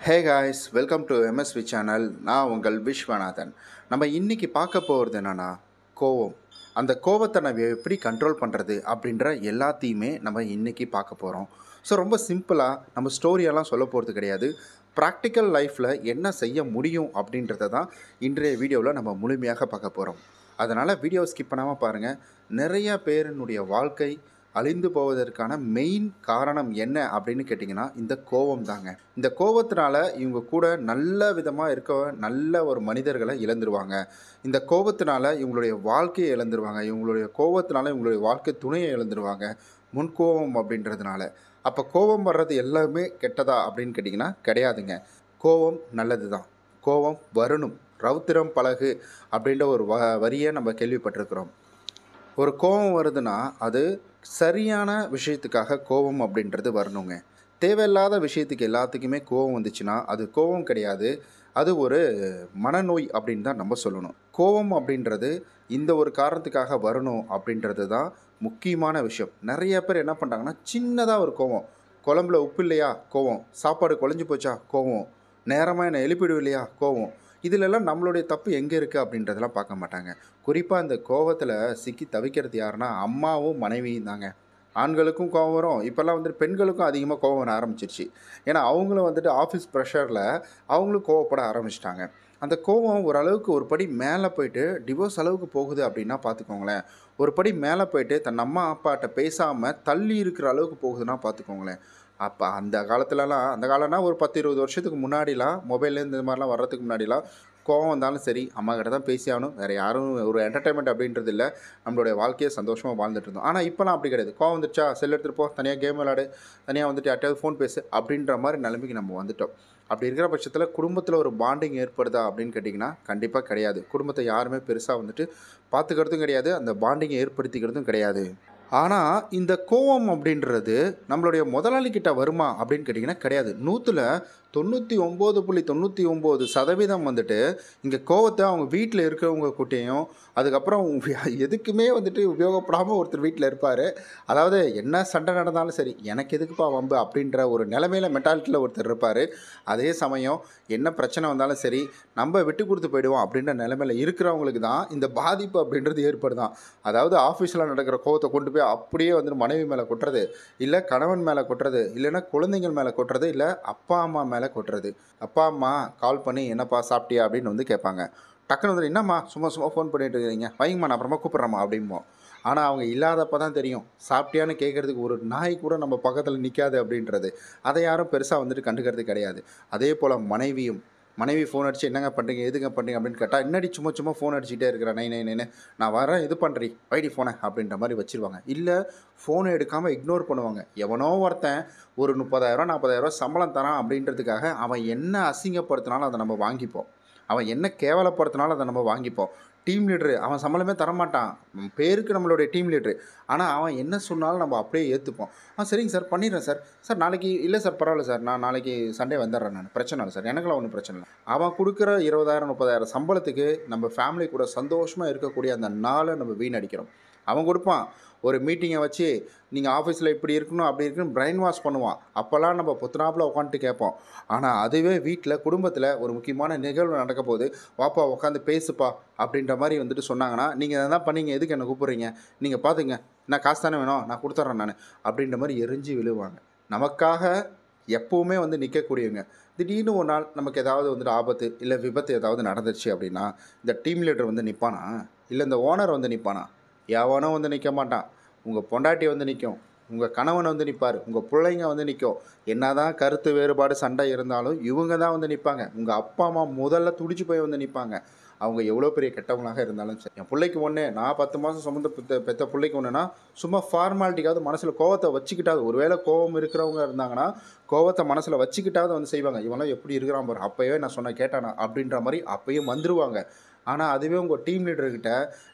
Hey guys, welcome to MSV channel. நான் உங்கள் விஸ்வநாதன். நம்ம இன்றைக்கி பார்க்க போகிறது என்னென்னா கோவம். அந்த கோவத்தை நம்ம எப்படி கண்ட்ரோல் பண்ணுறது அப்படின்ற எல்லாத்தையுமே நம்ம இன்றைக்கி பார்க்க போகிறோம். ஸோ ரொம்ப சிம்பிளாக நம்ம ஸ்டோரியெல்லாம் சொல்ல போகிறது கிடையாது. ப்ராக்டிக்கல் லைஃப்பில் என்ன செய்ய முடியும் அப்படின்றத தான் இன்றைய வீடியோவில் நம்ம முழுமையாக பார்க்க போகிறோம். அதனால் வீடியோ ஸ்கிப் பண்ணாமல் பாருங்கள். நிறைய பேரினுடைய வாழ்க்கை அழிந்து போவதற்கான மெயின் காரணம் என்ன அப்படின்னு கேட்டிங்கன்னா இந்த கோபம் தாங்க. இந்த கோபத்தினால இவங்க கூட நல்ல விதமாக இருக்க நல்ல ஒரு மனிதர்களை இழந்துருவாங்க. இந்த கோபத்தினால இவங்களுடைய வாழ்க்கையை இழந்துருவாங்க. இவங்களுடைய கோபத்தினால இவங்களுடைய வாழ்க்கை துணையை இழந்துருவாங்க முன்கோபம் அப்படின்றதுனால. அப்போ கோபம் வர்றது எல்லாமே கெட்டதா அப்படின்னு கேட்டிங்கன்னா கிடையாதுங்க. கோபம் நல்லது தான். கோபம் வரணும். ரவுத்திரம் பழகு அப்படின்ற ஒரு வரியை நம்ம கேள்விப்பட்டிருக்கிறோம். ஒரு கோபம் வருதுன்னா அது சரியான விஷயத்துக்காக கோபம் அப்படின்றது வரணுங்க. தேவையில்லாத விஷயத்துக்கு எல்லாத்துக்குமே கோபம் வந்துச்சுன்னா அது கோபம் கிடையாது, அது ஒரு மனநோய் அப்படின்னு தான் நம்ம சொல்லணும். கோபம் அப்படின்றது இந்த ஒரு காரணத்துக்காக வரணும் அப்படின்றது தான் முக்கியமான விஷயம். நிறைய பேர் என்ன பண்ணுறாங்கன்னா, சின்னதாக ஒரு கோபம், குழம்புல உப்பு இல்லையா கோபம், சாப்பாடு குழஞ்சி போச்சா கோபம், நேரமாக என்னை எழுப்பிடும் இல்லையா கோபம். இதிலெல்லாம் நம்மளுடைய தப்பு எங்கே இருக்குது அப்படின்றதெல்லாம் பார்க்க மாட்டாங்க. குறிப்பாக இந்த கோபத்தில் சிக்கி தவிக்கிறது யாருன்னா அம்மாவும் மனைவியும் தாங்க. ஆண்களுக்கும் கோபம் வரும். இப்போல்லாம் வந்துட்டு பெண்களுக்கும் அதிகமாக கோபம் வர ஆரம்பிச்சிருச்சு. ஏன்னா அவங்களும் வந்துட்டு ஆஃபீஸ் ப்ரெஷரில் அவங்களும் கோவப்பட ஆரம்பிச்சிட்டாங்க. அந்த கோபம் ஓரளவுக்கு ஒரு படி மேலே போயிட்டு டிவோர்ஸ் அளவுக்கு போகுது அப்படின்னா பார்த்துக்கோங்களேன். ஒரு படி மேலே போயிட்டு தன் அம்மா அப்பாட்ட பேசாமல் தள்ளி இருக்கிற அளவுக்கு போகுதுன்னா பார்த்துக்கோங்களேன். அப்போ அந்த காலத்துலலாம், அந்த காலம்னா ஒரு 10-20 வருஷத்துக்கு முன்னாடிலாம், மொபைல்லேருந்து இந்த மாதிரிலாம் வர்றதுக்கு முன்னாடிலாம் கோவம் வந்தாலும் சரி அம்மா கிட்ட தான் பேசி ஆகணும். வேறு யாரும் ஒரு என்டர்டைன்மெண்ட் அப்படின்றது இல்லை. நம்மளுடைய வாழ்க்கையை சந்தோஷமாக வாழ்ந்துட்டு இருந்தோம். ஆனால் இப்போலாம் அப்படி கிடையாது. கோவம் வந்துருச்சா செல் எடுத்துகிட்டு போ, தனியாக கேம் விளாடு, தனியாக வந்துட்டு யார்ட்டையாவது ஃபோன் பேசு அப்படின்ற மாதிரி நிலைமைக்கு நம்ம வந்துட்டோம். அப்படி இருக்கிற பட்சத்தில் குடும்பத்தில் ஒரு பாண்டிங் ஏற்படுதா அப்படின்னு கேட்டிங்கன்னா கண்டிப்பாக கிடையாது. குடும்பத்தை யாருமே பெருசாக வந்துட்டு பார்த்துக்கிறதும் கிடையாது, அந்த பாண்டிங்கை ஏற்படுத்திக்கிறதும் கிடையாது. ஆனால் இந்த கோவம் அப்படின்றது நம்மளுடைய முதலாளிகிட்ட வருமா அப்படின்னு கேட்டிங்கன்னா கிடையாது. 100ல் 99.99% வந்துட்டு இங்கே கோவத்தை அவங்க வீட்டில் இருக்கிறவங்க கூட்டேயும், அதுக்கப்புறம் எதுக்குமே வந்துட்டு உபயோகப்படாமல் ஒருத்தர் வீட்டில் இருப்பார். அதாவது என்ன சண்டை நடந்தாலும் சரி, எனக்கு எதுக்குப்பா வம்பு அப்படின்ற ஒரு நிலைமையில் மென்டாலிட்டியில் ஒருத்தர் இருப்பார். அதே சமயம் என்ன பிரச்சனை வந்தாலும் சரி நம்ம விட்டு கொடுத்து போயிடுவோம் அப்படின்ற நிலைமையில் இருக்கிறவங்களுக்கு தான் இந்த பாதிப்பு அப்படின்றது ஏற்படுதான். அதாவது ஆஃபீஸில் நடக்கிற கோவத்தை கொண்டு போய் அப்படியே வந்துட்டு மனைவி மேலே கொட்டுறது, இல்லை கணவன் மேலே கொட்டுறது, இல்லைன்னா குழந்தைங்கள் மேலே கொட்டுறது, இல்லை அப்பா அம்மா மேலே கொட்டுறது. அப்பா அம்மா கால் பண்ணி என்னப்பா சாப்பிட்டியா அப்படின்னு வந்து கேட்பாங்க. டக்குன்னு வந்து என்னம்மா சும்மா சும்மா ஃபோன் பண்ணிட்டு இருக்கிறீங்க, வைங்கம்மா நான் அப்புறமா கூப்பிட்றேம்மா அப்படிம்போம். ஆனால் அவங்க இல்லாதப்போ தான் தெரியும் சாப்பிட்டியான்னு கேட்குறதுக்கு ஒரு நாய் கூட நம்ம பக்கத்தில் நிற்காது அப்படின்றது. அதை யாரும் பெருசாக வந்துட்டு கண்டுக்கிறது கிடையாது. அதே போல் மனைவி ஃபோன் அடித்து என்னங்க பண்ணுறீங்க எதுங்க பண்ணுறீங்க அப்படின்னு கேட்டால், என்னடி சும்மா சும்மா ஃபோன் அடிச்சுட்டே இருக்கிறேன் நை நை நைன்னு, நான் வரேன் இது பண்ணுறீ வைடி ஃபோனை அப்படின்ற மாதிரி வச்சுருவாங்க. இல்லை ஃபோனை எடுக்காமல் இக்னோர் பண்ணுவாங்க. எவனோ ஒருத்தன் ஒரு 30,000 40,000 சம்பளம் தரான் அப்படின்றதுக்காக அவன் என்ன அசிங்கப்படுத்தினாலும் அதை நம்ம வாங்கிப்போம். அவன் என்ன கேவலப்படுத்தினாலும் அதை நம்ம வாங்கிப்போம். டீம் லீட்ரு அவன் சம்பளமே தரமாட்டான், பேருக்கு நம்மளுடைய டீம் லீட்ரு. ஆனால் அவன் என்ன சொன்னாலும் நம்ம அப்படியே ஏற்றுப்போம். சரிங்க சார் பண்ணிடுறேன் சார், சார் நாளைக்கு இல்லை சார் பரவாயில்ல சார், நான் நாளைக்கு சண்டே வந்துடுறேன், நான் பிரச்சனை இல்லை சார், எனக்குலாம் ஒன்றும் பிரச்சனை இல்லை. அவன் கொடுக்குற 20,000 30,000 சம்பளத்துக்கு நம்ம ஃபேமிலி கூட சந்தோஷமாக இருக்கக்கூடிய அந்த நாளை நம்ம வீணடிக்கிறோம். அவன் கொடுப்பான் ஒரு மீட்டிங்கை வச்சு, நீங்கள் ஆஃபீஸில் இப்படி இருக்கணும் அப்படி இருக்கணும் பிரெயின் வாஷ் பண்ணுவான். அப்போல்லாம் நம்ம பொத்துனாப்பில் உட்காந்துட்டு கேட்போம். ஆனால் அதுவே வீட்டில் குடும்பத்தில் ஒரு முக்கியமான நிகழ்வு நடக்க போது, வாப்பா உட்காந்து பேசுப்பா அப்படின்ற மாதிரி வந்துட்டு சொன்னாங்கன்னா, நீங்கள் எதாவது பண்ணீங்க எதுக்கு என்னை கூப்பிட்றீங்க, நீங்கள் பார்த்துங்க நான் காசு தானே வேணும் நான் கொடுத்துட்றேன் நான் அப்படின்ற மாதிரி எரிஞ்சு விழுவாங்க. நமக்காக எப்போவுமே வந்து நிற்கக்கூடியவங்க திடீர்னு ஒரு நாள் நமக்கு ஏதாவது வந்துட்டு ஆபத்து இல்லை விபத்து ஏதாவது நடந்துருச்சு அப்படின்னா, இந்த டீம் லீடர் வந்து நிற்பானா, இல்லை இந்த ஓனர் வந்து நிற்பானா? எவனோ வந்து நிற்க மாட்டான். உங்கள் பொண்டாட்டி வந்து நிற்கும், உங்கள் கணவன் வந்து நிற்பார், உங்கள் பிள்ளைங்க வந்து நிற்கும். என்ன தான் கருத்து வேறுபாடு சண்டை இருந்தாலும் இவங்க தான் வந்து நிற்பாங்க. உங்கள் அப்பா அம்மா முதல்ல துடிச்சு போய் வந்து நிற்பாங்க. அவங்க எவ்வளோ பெரிய கெட்டவங்களாக இருந்தாலும் சரி. என் பிள்ளைக்கு ஒன்று, நான் 10 மாதம் சுமந்து பெற்ற பிள்ளைக்கு ஒன்றுனா சும்மா ஃபார்மாலிட்டிக்காவது மனசில் கோவத்தை வச்சுக்கிட்டாவது, ஒருவேளை கோவம் இருக்கிறவங்க இருந்தாங்கன்னா கோவத்தை மனசில் வச்சுக்கிட்டாவது வந்து செய்வாங்க. இவெல்லாம் எப்படி இருக்கிறான் பாரு, அப்போயே நான் சொன்ன கேட்டானா அப்படின்ற மாதிரி அப்போயும் வந்துடுவாங்க. ஆனால் அதுவே உங்கள் டீம் லீடர்கிட்ட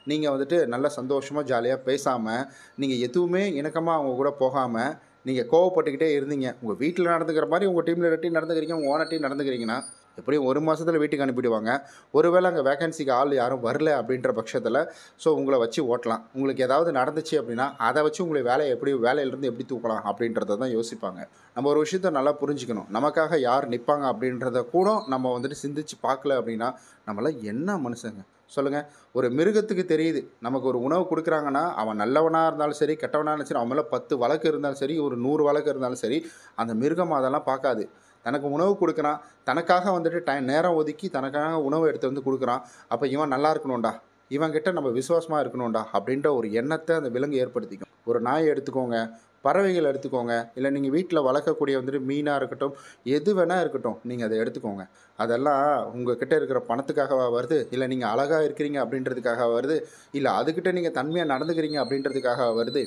நீங்கள் வந்துட்டு நல்லா சந்தோஷமாக ஜாலியாக பேசாமல், நீங்கள் எதுவுமே இணக்கமாக அவங்க கூட போகாமல் நீங்கள் கோவப்பட்டுக்கிட்டே இருந்தீங்க, உங்கள் வீட்டில் நடந்துக்கிற மாதிரி உங்கள் டீம் லீடர்ட்டையும் நடந்துக்கிறீங்க, உங்கள் ஓனர்ட்டையும் நடந்துக்கிறீங்கன்னா எப்படியும் 1 மாதத்தில் வீட்டுக்கு அனுப்பிடுவாங்க. ஒருவேளை அங்கே வேக்கன்சிக்கு ஆள் யாரும் வரல அப்படின்ற பட்சத்தில் ஸோ உங்களை வச்சு ஓட்டலாம். உங்களுக்கு ஏதாவது நடந்துச்சு அப்படின்னா அதை வச்சு உங்களை வேலையிலேருந்து எப்படி தூக்கலாம் அப்படின்றத தான் யோசிப்பாங்க. நம்ம ஒரு விஷயத்த நல்லா புரிஞ்சுக்கணும். நமக்காக யார் நிற்பாங்க அப்படின்றத கூட நம்ம வந்துட்டு சிந்திச்சு பார்க்கல அப்படின்னா நம்மளாம் என்ன மனுஷங்க சொல்லுங்கள். ஒரு மிருகத்துக்கு தெரியுது நமக்கு ஒரு உணவு கொடுக்குறாங்கன்னா அவன் நல்லவனாக இருந்தாலும் சரி கெட்டவனாக இருந்தாலும் சரி, அவன் மேலே 10 வழக்கு இருந்தாலும் சரி, ஒரு 100 வழக்கு இருந்தாலும் சரி, அந்த மிருகம் அதெல்லாம் பார்க்காது. தனக்கு உணவு கொடுக்குறான், தனக்காக வந்துட்டு நேரம் ஒதுக்கி தனக்காக உணவு எடுத்து வந்து கொடுக்குறான். அப்போ இவன் நல்லா இருக்கணும்டா, இவன்கிட்ட நம்ம விசுவாசமாக இருக்கணும்டா அப்படின்ற ஒரு எண்ணத்தை அந்த விலங்கு ஏற்படுத்திக்கும். ஒரு நாயை எடுத்துக்கோங்க, பறவைகள் எடுத்துக்கோங்க, இல்லை நீங்கள் வீட்டில் வளர்க்கக்கூடிய வந்துட்டு மீனாக இருக்கட்டும், எது வேணால் இருக்கட்டும், நீங்கள் அதை எடுத்துக்கோங்க. அதெல்லாம் உங்கள்கிட்ட இருக்கிற பணத்துக்காகவா வருது, இல்லை நீங்கள் அழகாக இருக்கிறீங்க அப்படின்றதுக்காக வருது, இல்லை அதுக்கிட்ட நீங்கள் தன்மையாக நடந்துக்கிறீங்க அப்படின்றதுக்காக வருது?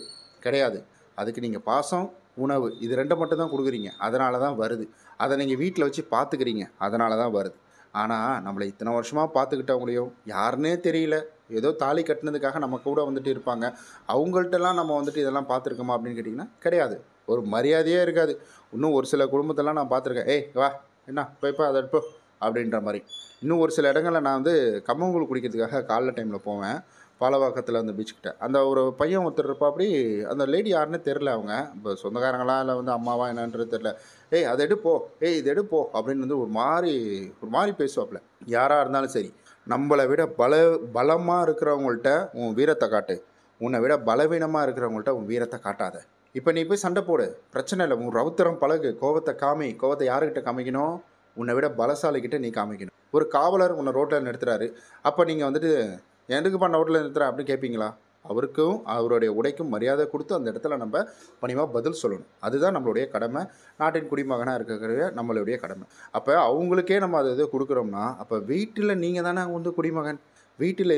கிடையாது. அதுக்கு நீங்கள் பாசம், உணவு இது 2 மட்டும் தான் கொடுக்குறீங்க. அதனால தான் வருது. அதை நீங்கள் வீட்டில் வச்சு பார்த்துக்கிறீங்க. அதனால தான் வருது. ஆனால் நம்மளை இத்தனை வருஷமாக பார்த்துக்கிட்டவங்களையும் யாருன்னே தெரியல, ஏதோ தாலி கட்டினதுக்காக நம்ம கூட வந்துட்டு இருப்பாங்க. அவங்கள்ட்டலாம் நம்ம வந்துட்டு இதெல்லாம் பார்த்துருக்கோமா அப்படின்னு கேட்டிங்கன்னா கிடையாது. ஒரு மரியாதையே இருக்காது. இன்னும் ஒரு சில குடும்பத்தெல்லாம் நான் பார்த்துருக்கேன். ஏய் வா, என்ன போய்ப்பா அதை எடுப்போ அப்படின்ற மாதிரி. இன்னும் ஒரு சில இடங்களில் நான் வந்து கம்மங்கூழ் குடிக்கிறதுக்காக காலைல டைமில் போவேன். பாலவாக்கத்தில் அந்த பீச்சுக்கிட்ட அந்த ஒரு பையன் ஒருத்தர் இருப்பா. அப்படி அந்த லேடி யாருன்னு தெரில. அவங்க இப்போ சொந்தக்காரங்களா இல்லை வந்து அம்மாவா என்னன்றது தெரில. ஏய் அதை எடுப்போ, ஏய் இது எடுப்போ அப்படின்னு வந்து ஒரு மாதிரி பேசுவாப்புல. யாராக இருந்தாலும் சரி, நம்மளை விட பலமாக இருக்கிறவங்கள்ட்ட உன் வீரத்தை காட்டு, உன்னை விட பலவீனமாக இருக்கிறவங்கள்ட்ட உன் வீரத்தை காட்டாத. இப்போ நீ போய் சண்டை போடு, பிரச்சனை இல்லை, உன் ரவுத்திரம் பழகு, கோவத்தை காமி. கோவத்தை யாருக்கிட்ட காமிக்கணும்? உன்னை விட பலசாலிக்கிட்ட நீ காமிக்கணும். ஒரு காவலர் உன்னை ரோட்டில் நிறுத்துறாரு, அப்போ நீங்கள் வந்துட்டு எதுக்குப்பா ரோட்டில் நிறுத்துறேன் அப்படின்னு கேட்பீங்களா? அவருக்கும் அவருடைய உடைக்கும் மரியாதை கொடுத்து அந்த இடத்துல நம்ம பணிவாக பதில் சொல்லணும். அதுதான் நம்மளுடைய கடமை. நாட்டின் குடிமகனாக இருக்கக்கூடிய நம்மளுடைய கடமை. அப்போ அவங்களுக்கே நம்ம அதை எது கொடுக்குறோம்னா, அப்போ வீட்டில் நீங்கள் தானே வந்து குடிமகன். வீட்டில்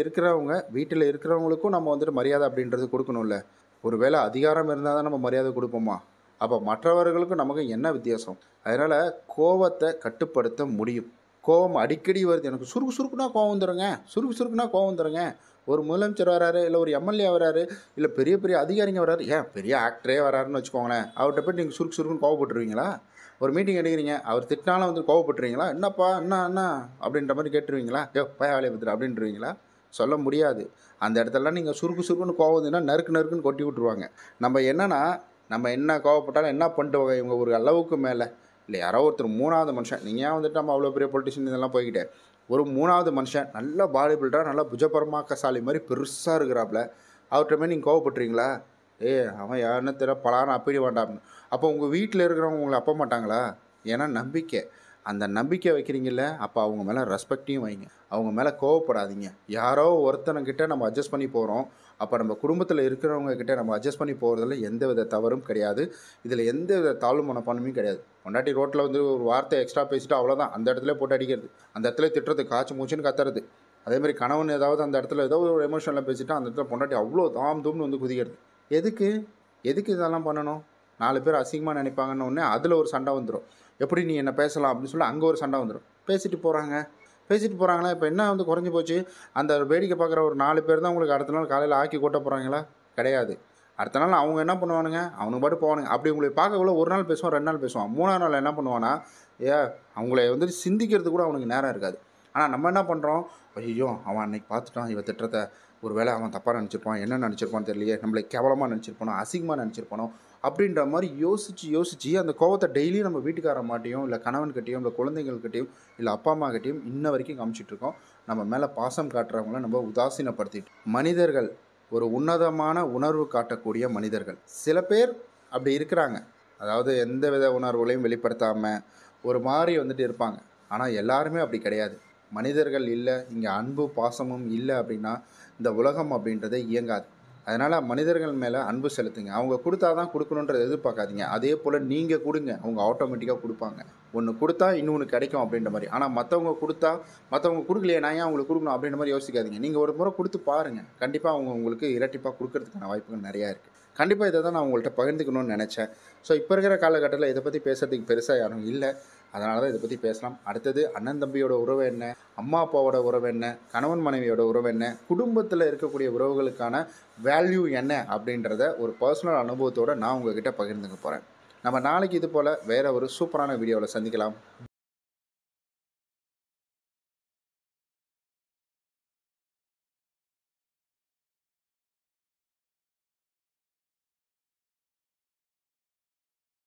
இருக்கிறவங்களுக்கும் நம்ம வந்துட்டு மரியாதை அப்படின்றது கொடுக்கணும்ல. ஒரு வேளை அதிகாரம் இருந்தால் தான் நம்ம மரியாதை கொடுப்போமா? அப்போ மற்றவர்களுக்கும் நமக்கு என்ன வித்தியாசம்? அதனால் கோவத்தை கட்டுப்படுத்த முடியும். கோவம் அடிக்கடி வருது. எனக்கு சுருக்குனா கோவம் வந்துடுங்க. ஒரு முதலமைச்சர் வராரு, இல்லை ஒரு எம்எல்ஏ வராரு, இல்லை பெரிய பெரிய அதிகாரிங்க வராரு, ஏன் பெரிய ஆக்டரே வராருன்னு வச்சுக்கோங்களேன். அவர்கிட்ட போய்ட்டு நீங்கள் சுருக்குன்னு கோவப்பட்டுருவீங்களா? ஒரு மீட்டிங் எடுக்கிறீங்க, அவர் திட்டினாலும் வந்து கோவப்பட்டுருவீங்களா? என்னப்பா என்ன அப்படின்ற மாதிரி கேட்டுருவீங்களா? பய வேலையை பத்துரு அப்படின்றீங்களா? சொல்ல முடியாது. அந்த இடத்துலலாம் நீங்கள் சுருக்குன்னு கோவம் வந்துன்னா நறுக்குன்னு கொட்டி விட்ருவாங்க. நம்ம என்ன கோவப்பட்டாலும் என்ன பண்ணிட்டு இவங்க ஒரு அளவுக்கு மேலே இல்லை யாரோ ஒருத்தர் 3வது மனுஷன், நீங்கள் ஏன் வந்துட்டு நம்ம அவ்வளோ பெரிய பொலிட்டிஷியன் இதெல்லாம் போய்கிட்டேன், ஒரு 3வது மனுஷன் நல்ல பாடி பில்டராக நல்லா புஜபரமாக்கசாலி மாதிரி பெருசாக இருக்கிறாப்புல, அவர்கிட்ட போய் நீங்கள் கோவப்பட்டுறீங்களா? அவன் யாருன்னு தெரியல பலான்னு அப்படி வேண்டாம்னு. அப்போ உங்கள் வீட்டில் இருக்கிறவங்க உங்களை அப்ப மாட்டாங்களா? ஏன்னா நம்பிக்கை. அந்த நம்பிக்கை வைக்கிறீங்கல்ல, அப்போ அவங்க மேலே ரெஸ்பெக்டையும் வைங்க. அவங்க மேலே கோவப்படாதீங்க. யாரோ ஒருத்தனக்கிட்ட நம்ம அட்ஜஸ்ட் பண்ணி போகிறோம். அப்போ நம்ம குடும்பத்தில் இருக்கிறவங்க கிட்டே நம்ம அட்ஜஸ்ட் பண்ணி போகிறதுல எந்த வித தவறும் கிடையாது. இதில் எந்த வித தாழ்வு மனப்பான்மையும் கிடையாது. பொண்டாட்டி ரோட்டில் வந்து ஒரு வார்த்தை எக்ஸ்ட்ரா பேசிட்டு அவ்வளோதான், அந்த இடத்துல போட்டு அடிக்கிறது, அந்த இடத்துல திட்டுறது, காய்ச்சி மூச்சுன்னு கத்துறது. அதேமாதிரி கணவன் ஏதாவது அந்த இடத்துல ஏதோ ஒரு எமோஷனில் பேசிட்டா அந்த இடத்துல பொண்டாட்டி அவ்வளோ தூம்னு வந்து குதிக்கிறது. எதுக்கு இதெல்லாம் பண்ணணும்? 4 பேர் அசிங்கமாக நினைப்பாங்கன்னு ஒன்று அதில் ஒரு சண்டை வந்துடும். எப்படி நீ என்ன பேசலாம் அப்படின்னு சொல்லி அங்கே ஒரு சண்டை வந்துடும். பேசிட்டு போகிறாங்களா? இப்போ என்ன வந்து குறைஞ்சி போச்சு? அந்த வேடிக்கை பார்க்குற ஒரு 4 பேர் தான் உங்களுக்கு அடுத்த நாள் காலையில் ஆக்கி கொட்ட போகிறாங்களா? கிடையாது. அடுத்த நாள் அவங்க என்ன பண்ணுவானுங்க, அவனுக்கு பாட்டு போவானுங்க. அப்படி உங்களை பார்க்கக்குள்ள ஒரு நாள் பேசுவான், 2 நாள் பேசுவான், 3ஆவது நாள் என்ன பண்ணுவானா, அவங்கள வந்துட்டு சிந்திக்கிறது கூட அவனுக்கு நேரம் இருக்காது. ஆனால் நம்ம என்ன பண்ணுறோம், ஐயோ அவன் அன்னைக்கு பார்த்துட்டான் இவன் திட்டத்தை, ஒரு வேளை அவன் தப்பாக நினச்சிருப்பான், என்ன நினச்சிருப்பான்னு தெரியலையே, நம்மளை கேவலமாக நினச்சிருப்பானோ, அசிங்கமாக நினச்சிருப்பானோ அப்படின்ற மாதிரி யோசித்து அந்த கோவத்தை டெய்லியும் நம்ம வீட்டுக்கார மாட்டையும் இல்லை கணவன்கிட்டையும் இல்லை குழந்தைங்கள்கிட்டையும் இல்லை அப்பா அம்மா கிட்டையும் இன்ன வரைக்கும் காமிச்சிட்ருக்கோம். நம்ம மேலே பாசம் காட்டுறவங்கள நம்ம உதாசீனப்படுத்திட்டு, மனிதர்கள் ஒரு உன்னதமான உணர்வு காட்டக்கூடிய மனிதர்கள் சில பேர் அப்படி இருக்கிறாங்க. அதாவது எந்த வித உணர்வுகளையும் வெளிப்படுத்தாமல் ஒரு மாதிரி வந்துட்டு இருப்பாங்க. ஆனால் எல்லாருமே அப்படி கிடையாது. மனிதர்கள் இல்லை, இங்கே அன்பு பாசமும் இல்லை அப்படின்னா இந்த உலகம் அப்படின்றத இயங்காது. அதனால் மனிதர்கள் மேலே அன்பு செலுத்துங்க. அவங்க கொடுத்தா தான் கொடுக்கணுன்றதை எதிர்பார்க்காதீங்க. அதே போல் நீங்கள் கொடுங்க, அவங்க ஆட்டோமேட்டிக்காக கொடுப்பாங்க. ஒன்று கொடுத்தா இன்னொன்று கிடைக்கும் அப்படின்ற மாதிரி. ஆனால் மற்றவங்க கொடுக்கலையே நான் ஏன் அவங்களுக்கு கொடுக்கணும் அப்படின்ற மாதிரி யோசிக்காதீங்க. நீங்கள் ஒரு முறை கொடுத்து பாருங்கள், கண்டிப்பாக அவங்க உங்களுக்கு இரட்டிப்பாக கொடுக்கறதுக்கான வாய்ப்புகள் நிறையா இருக்குது. கண்டிப்பாக இதை தான் நான் உங்கள்கிட்ட பகிர்ந்துக்கணும்னு நினச்சேன். ஸோ இப்போ இருக்கிற காலகட்டத்தில் இதை பற்றி பேசுகிறதுக்கு பெருசாக யாரும் இல்லை. அதனால தான் இதை பற்றி பேசலாம். அடுத்தது அண்ணன் தம்பியோட உறவு என்ன, அம்மா அப்பாவோட உறவு என்ன, கணவன் மனைவியோட உறவு என்ன, குடும்பத்தில் இருக்கக்கூடிய உறவுகளுக்கான வேல்யூ என்ன அப்படின்றத ஒரு பர்சனல் அனுபவத்தோடு நான் உங்கள்கிட்ட பகிர்ந்துக்க போகிறேன். நம்ம நாளைக்கு இது போல் வேறு ஒரு சூப்பரான வீடியோவில் சந்திக்கலாம்.